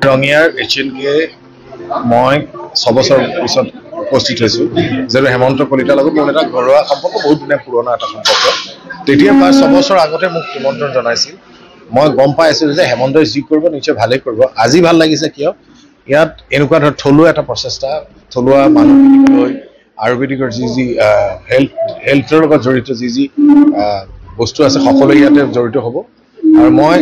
ৰঙিয়াৰ HNK মই 6 বছৰ পিছত উপস্থিত হৈছোঁ যেনে হেমন্ত কলিতাৰ লগত মোৰ এটা ঘৰুৱা সম্পৰ্ক বহুত দিনে পুৰণা এটা সম্পৰ্ক তেতিয়া প্ৰায় 6 বছৰ আগতে মোক নিমন্ত্ৰণ জনাইছিল মই গম পাই আছিলোঁ যে হেমন্তই যি কৰিব নিশ্চয় ভালেই কৰিব আজি ভাল লাগিছে কিয় ইয়াত এনেকুৱা ধৰ থলুৱা এটা প্ৰচেষ্টা থলুৱা মানুহখিনিক লৈ আয়ুৰ্বেদিকৰ যি হেল্থৰ লগত জড়িত যি বস্তু আছে সকলো ইয়াতে জড়িত হ'ব আৰু মই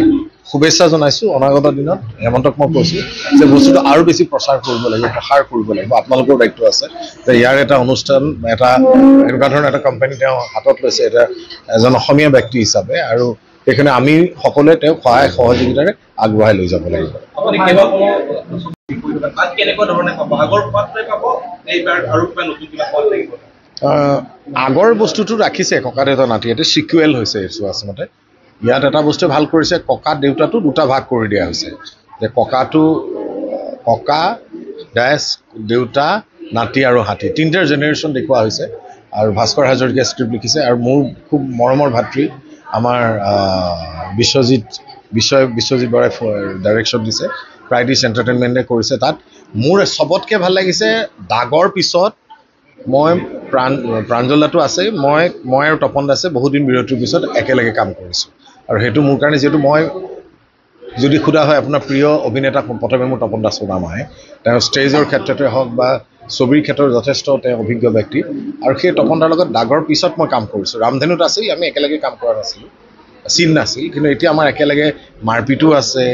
শুভেচ্ছা জনাইছোঁ অনাগত দিনত হেমন্তক মই কৈছোঁ যে বস্তুটো আৰু বেছি প্ৰচাৰ কৰিব লাগিব প্ৰসাৰ কৰিব লাগিব আপোনালোকৰ দায়িত্ব আছে যে ইয়াৰ এটা অনুষ্ঠান এটা এনেকুৱা ধৰণৰ এটা কোম্পানী তেওঁ হাতত লৈছে এটা এজন অসমীয়া ব্যক্তি হিচাপে আৰু সেইকাৰণে আমি সকলোৱে তেওঁক সহায় সহযোগিতাৰে আগবঢ়াই লৈ যাব লাগিব আগৰ বস্তুটো ৰাখিছে ককাদেউতা নাতিহঁতে চিকুৱেল হৈছে এইটো আচলতে ইয়াত এটা বস্তু ভাল কৰিছে ককা দেউতাটো দুটা ভাগ কৰি দিয়া হৈছে যে ককা ডেছ দেউতা নাতি আৰু হাতী তিনিটাৰ জেনেৰেশ্যন দেখুওৱা হৈছে আৰু ভাস্কৰ হাজৰিকাই স্ক্ৰিপ্ট লিখিছে আৰু মোৰ খুব মৰমৰ ভাতৃ আমাৰ বিশ্বজিৎ বৰাই ডাইৰেকশ্যন দিছে প্ৰাইডিছ এণ্টাৰটেইনমেণ্টে কৰিছে তাত মোৰ চবতকৈ ভাল লাগিছে দাগৰ পিছত মই প্ৰাঞ্জলাটো আছে মই আৰু তপন দাসে বহুদিন বিৰতিৰ পিছত একেলগে কাম কৰিছোঁ আৰু সেইটো মোৰ কাৰণে যিহেতু মই যদি সোধা হয় আপোনাৰ প্ৰিয় অভিনেতা প্ৰথমে মোৰ তপন দাসৰ নাম আহে তেওঁ ষ্টেজৰ ক্ষেত্ৰতে হওক বা ছবিৰ ক্ষেত্ৰত যথেষ্ট তেওঁ অভিজ্ঞ ব্যক্তি আৰু সেই তপন দাৰ লগত দাগৰ পিছত মই কাম কৰিছোঁ ৰামধেনুত আছিল আমি একেলগে কাম কৰা নাছিলোঁ চিন নাছিল কিন্তু এতিয়া আমাৰ একেলগে মাৰপিটো আছে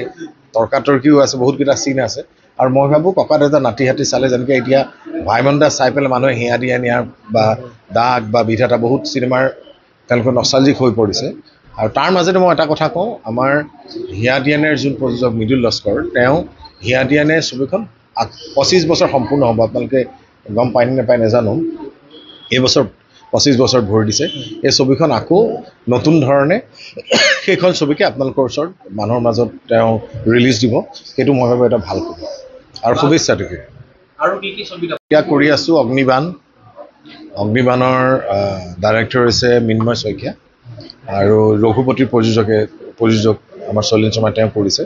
তৰ্কাতৰ্কিও আছে বহুতকেইটা চিন আছে আৰু মই ভাবোঁ ককা দেউতা নাতি হাতী চালে যেনেকৈ এতিয়া ভাইমন দাস চাই পেলাই মানুহে হিয়া দিয়া নিয়াৰ বা দাগ বা বিধাতা বহুত চিনেমাৰ তেওঁলোকে নষ্টালজিক হৈ পৰিছে আৰু তাৰ মাজতে মই এটা কথা কওঁ আমাৰ হিয়া দিয়ানেৰ যোন প্ৰযোজক মৃদুল লস্কৰ তেওঁ হিয়া দিয়ানে ছবিখন 25 বছৰ সম্পূৰ্ণ হ'ব আপোনালোকে গম পায় নে নাপায় নাজানো এইবছৰ 25 বছৰ ভৰি দিছে এই ছবিখন আকৌ নতুন ধৰণে সেইখন ছবিকে আপোনালোকৰ ওচৰত মানুহৰ মাজত তেওঁ ৰিলিজ দিব সেইটো মই ভাবোঁ এটা ভাল হ'ব আৰু শুভেচ্ছা দিকে আৰু কি ছবি এতিয়া কৰি আছোঁ অগ্নিবাণৰ ডাইৰেক্টৰ হৈছে মিন্ময় শইকীয়া আৰু ৰঘুপতিৰ প্ৰযোজক আমাৰ শৈলেন শৰ্মা তেওঁ কৰিছে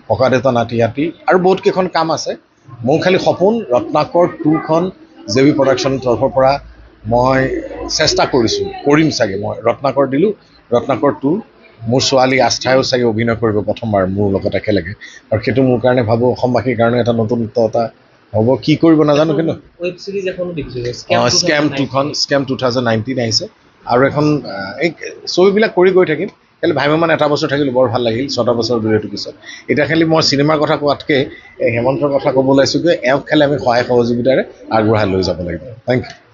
ককা দেউতা নাতি হাতী আৰু বহুত কেইখন কাম আছে মোৰ খালি সপোন ৰত্নাকৰ 2খন জেবি প্ৰডাকশ্যনৰ তৰফৰ পৰা মই চেষ্টা কৰিম চাগে মই ৰত্নাকৰ দিলোঁ ৰত্নাকৰ 2 মোৰ ছোৱালী আস্থায়ো চাগে অভিনয় কৰিব প্ৰথমবাৰ মোৰ লগত একেলগে আৰু সেইটো মোৰ কাৰণে ভাবোঁ অসমবাসীৰ কাৰণে এটা নতুনত্ব এটা হ'ব কি কৰিব নাজানো কিন্তু ৱেব ছিৰিজ এখনো দেখিছোঁ স্কেম 2019 আহিছে আৰু এখন এই ছবিবিলাক কৰি গৈ থাকিম খালি ভাইমান এটা বছৰ থাকিলোঁ বৰ ভাল লাগিল 6টা বছৰ বিৰতিৰ পিছত এতিয়া খালি মই চিনেমাৰ কথা কোৱাতকৈ হেমন্তৰ কথা ক'ব ওলাইছোঁ যে এওঁক খালি আমি সহায় সহযোগিতাৰে আগবঢ়াই লৈ যাব লাগিব থেংক ইউ